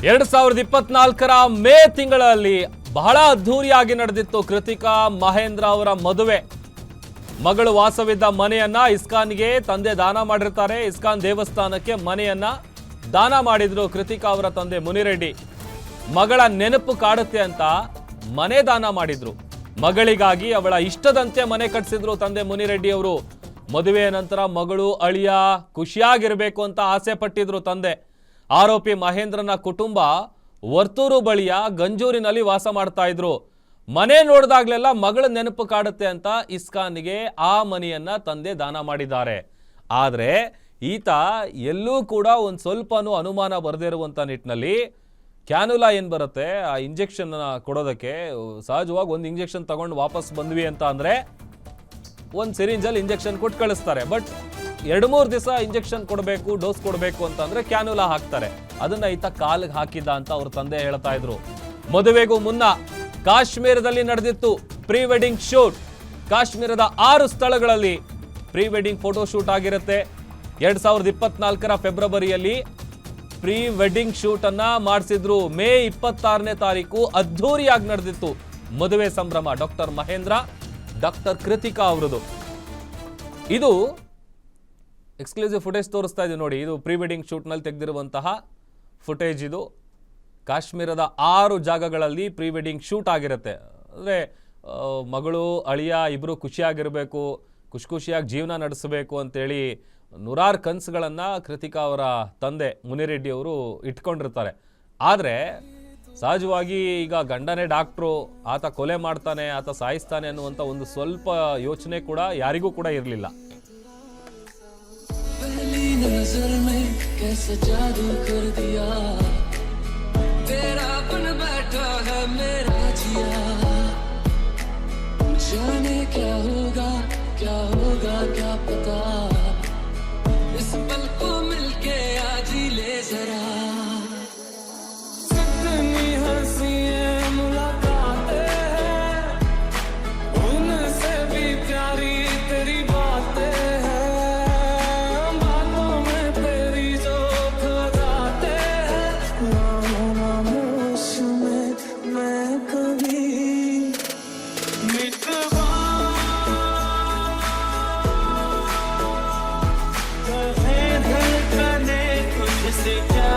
2024 ಮೇ ತಿಂಗಳಲ್ಲಿ ಬಹಳ ಅದ್ಧೂರಿಯಾಗಿ ನಡೆದಿತ್ತು ಕೃತಿಕಾ ಮಹೇಂದ್ರ ಅವರ ಮದುವೆ. ಮಗಳು ವಾಸವಿದ್ದ ಮನೆಯನ್ನ ಇಸ್ಕಾನ್ಗೆ ತಂದೆ ದಾನ ಮಾಡಿರ್ತಾರೆ. ಇಸ್ಕಾನ್ ದೇವಸ್ಥಾನಕ್ಕೆ ಮನೆಯನ್ನ ದಾನ ಮಾಡಿದ್ರು ಕೃತಿಕಾ ಅವರ ತಂದೆ ಮುನಿರೆಡ್ಡಿ. ಮಗಳ ನೆನಪು ಕಾಡುತ್ತೆ ಅಂತ ಮನೆ ದಾನ ಮಾಡಿದ್ರು. ಮಗಳಿಗಾಗಿ ಅವಳ ಇಷ್ಟದಂತೆ ಮನೆ ಕಟ್ಟಿಸಿದ್ರು ತಂದೆ ಮುನಿರೆಡ್ಡಿ ಅವರು. ಮದುವೆಯ ನಂತರ ಮಗಳು ಅಳಿಯ ಖುಷಿಯಾಗಿರ್ಬೇಕು ಅಂತ ಆಸೆ ಪಟ್ಟಿದ್ರು ತಂದೆ. ಆರೋಪಿ ಮಹೇಂದ್ರನ ಕುಟುಂಬ ವರ್ತೂರು ಬಳಿಯ ಗಂಜೂರಿನಲ್ಲಿ ವಾಸ ಮಾಡ್ತಾ ಇದ್ರು. ಮನೆ ನೋಡಿದಾಗ್ಲೆಲ್ಲ ಮಗಳ ನೆನಪು ಕಾಡುತ್ತೆ ಅಂತ ಇಸ್ಕಾನ್ಗೆ ಆ ಮನೆಯನ್ನ ತಂದೆ ದಾನ ಮಾಡಿದ್ದಾರೆ. ಆದ್ರೆ ಈತ ಎಲ್ಲೂ ಕೂಡ ಒಂದು ಸ್ವಲ್ಪನೂ ಅನುಮಾನ ಬರದೇ ಇರುವಂತ ನಿಟ್ಟಿನಲ್ಲಿ ಕ್ಯಾನುಲಾ ಏನ್ ಬರುತ್ತೆ ಆ ಇಂಜೆಕ್ಷನ್ ಕೊಡೋದಕ್ಕೆ, ಸಹಜವಾಗಿ ಒಂದು ಇಂಜೆಕ್ಷನ್ ತಗೊಂಡು ವಾಪಸ್ ಬಂದ್ವಿ ಅಂತ ಅಂದ್ರೆ ಒಂದು ಸಿರಿಂಜಲ್ಲಿ ಇಂಜೆಕ್ಷನ್ ಕೊಟ್ಟು ಕಳಿಸ್ತಾರೆ. ಬಟ್ 2-3 ದಿವಸ ಇಂಜೆಕ್ಷನ್ ಕೊಡಬೇಕು, ಡೋಸ್ ಕೊಡಬೇಕು ಅಂತಂದ್ರೆ ಕ್ಯಾನುಲಾ ಹಾಕ್ತಾರೆ. ಅದನ್ನ ಈತ ಕಾಲಿಗೆ ಹಾಕಿದ್ದ ಅಂತ ಅವ್ರ ತಂದೆ ಹೇಳ್ತಾ ಇದ್ರು. ಮದುವೆಗೂ ಮುನ್ನ ಕಾಶ್ಮೀರದಲ್ಲಿ ನಡೆದಿತ್ತು ಪ್ರೀ ವೆಡ್ಡಿಂಗ್ ಶೂಟ್. ಕಾಶ್ಮೀರದ 6 ಸ್ಥಳಗಳಲ್ಲಿ ಪ್ರೀ ವೆಡ್ಡಿಂಗ್ ಫೋಟೋ ಶೂಟ್ ಆಗಿರುತ್ತೆ. 2024 ಫೆಬ್ರವರಿಯಲ್ಲಿ ಪ್ರೀ ವೆಡ್ಡಿಂಗ್ ಶೂಟ್ ಅನ್ನ ಮಾಡಿಸಿದ್ರು. ಮೇ 26ನೇ ತಾರೀಕು ಅದ್ಧೂರಿಯಾಗಿ ನಡೆದಿತ್ತು ಮದುವೆ ಸಂಭ್ರಮ. ಡಾಕ್ಟರ್ ಮಹೇಂದ್ರ, ಡಾಕ್ಟರ್ ಕೃತಿಕಾ ಅವರದು. ಇದು ಎಕ್ಸ್ಕ್ಲೂಸಿವ್ ಫುಟೇಜ್ ತೋರಿಸ್ತಾ ಇದೀವಿ ನೋಡಿ. ಇದು ಪ್ರೀ ವೆಡ್ಡಿಂಗ್ ಶೂಟ್ನಲ್ಲಿ ತೆಗೆದಿರುವಂತಹ ಫುಟೇಜ್. ಇದು ಕಾಶ್ಮೀರದ 6 ಜಾಗಗಳಲ್ಲಿ ಪ್ರೀ ವೆಡ್ಡಿಂಗ್ ಶೂಟ್ ಆಗಿರುತ್ತೆ. ಅಂದರೆ ಮಗಳು ಅಳಿಯ ಇಬ್ಬರು ಖುಷಿಯಾಗಿರಬೇಕು, ಖುಷಿಯಾಗಿ ಜೀವನ ನಡೆಸಬೇಕು ಅಂತೇಳಿ ನೂರಾರು ಕನಸುಗಳನ್ನು ಕೃತಿಕಾ ಅವರ ತಂದೆ ಮುನಿರೆಡ್ಡಿ ಅವರು ಇಟ್ಕೊಂಡಿರ್ತಾರೆ. ಆದರೆ ಸಹಜವಾಗಿ ಈಗ ಗಂಡನೇ ಡಾಕ್ಟ್ರು, ಆತ ಕೊಲೆ ಮಾಡ್ತಾನೆ, ಆತ ಸಾಯಿಸ್ತಾನೆ ಅನ್ನುವಂಥ ಒಂದು ಸ್ವಲ್ಪ ಯೋಚನೆ ಕೂಡ ಯಾರಿಗೂ ಕೂಡ ಇರಲಿಲ್ಲ. नजर में कैसे जादू कर दिया, तेरा बन बैठा है मेरा जिया, जाने क्या होगा क्या पता, इस पल को मिलके आज ही ले जरा, कितनी हंसी मुलाकातें हैं, उनसे भी प्यारी तेरी बातें हैं, से क्या